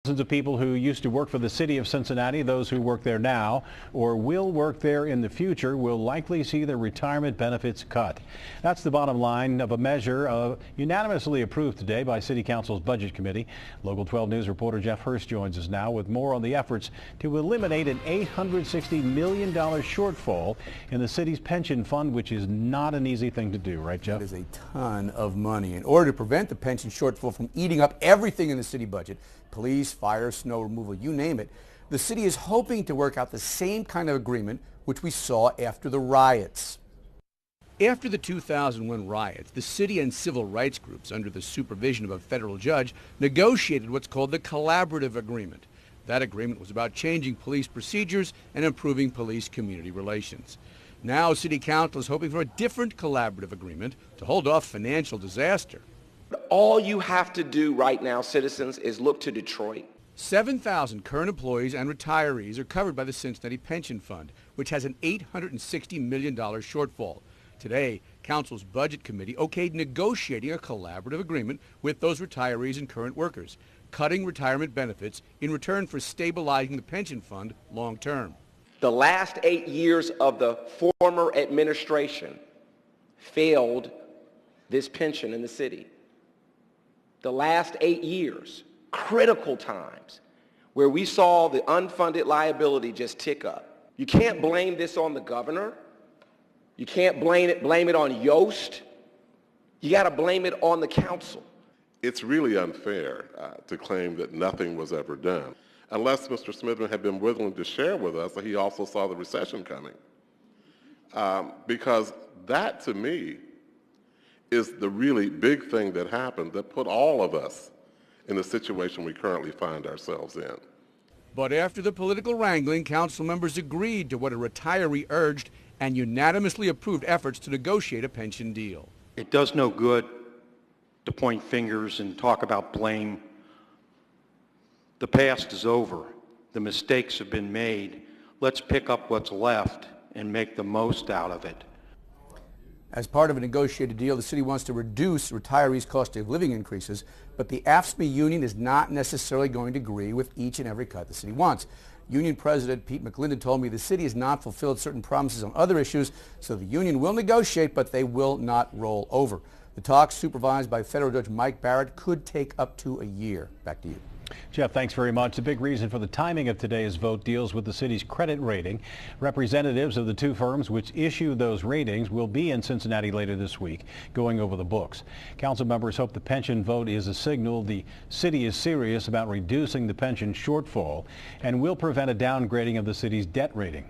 Thousands of people who used to work for the city of Cincinnati, those who work there now or will work there in the future, will likely see their retirement benefits cut. That's the bottom line of a measure unanimously approved today by City Council's Budget Committee. Local 12 News reporter Jeff Hirsh joins us now with more on the efforts to eliminate an $860 million shortfall in the city's pension fund, which is not an easy thing to do, right, Jeff? That is a ton of money. In order to prevent the pension shortfall from eating up everything in the city budget, police, fire, snow removal, you name it, the city is hoping to work out the same kind of agreement which we saw after the riots. After the 2001 riots, the city and civil rights groups, under the supervision of a federal judge, negotiated what's called the collaborative agreement. That agreement was about changing police procedures and improving police-community relations. Now, City Council is hoping for a different collaborative agreement to hold off financial disaster. All you have to do right now, citizens, is look to Detroit. 7,000 current employees and retirees are covered by the Cincinnati Pension Fund, which has an $860 million shortfall. Today, Council's Budget Committee okayed negotiating a collaborative agreement with those retirees and current workers, cutting retirement benefits in return for stabilizing the pension fund long term. The last 8 years of the former administration failed this pension in the city. The last 8 years, critical times, where we saw the unfunded liability just tick up. You can't blame this on the governor. You can't blame it on Yost. You got to blame it on the council. It's really unfair to claim that nothing was ever done, unless Mr. Smithman had been willing to share with us that he also saw the recession coming. Because that, to me, is the really big thing that happened that put all of us in the situation we currently find ourselves in. But after the political wrangling, council members agreed to what a retiree urged and unanimously approved efforts to negotiate a pension deal. It does no good to point fingers and talk about blame. The past is over. The mistakes have been made. Let's pick up what's left and make the most out of it. As part of a negotiated deal, the city wants to reduce retirees' cost of living increases, but the AFSCME union is not necessarily going to agree with each and every cut the city wants. Union President Pete McClendon told me the city has not fulfilled certain promises on other issues, so the union will negotiate, but they will not roll over. The talks, supervised by federal judge Mike Barrett, could take up to a year. Back to you. Jeff, thanks very much. The big reason for the timing of today's vote deals with the city's credit rating. Representatives of the two firms which issue those ratings will be in Cincinnati later this week, going over the books. Council members hope the pension vote is a signal the city is serious about reducing the pension shortfall and will prevent a downgrading of the city's debt rating.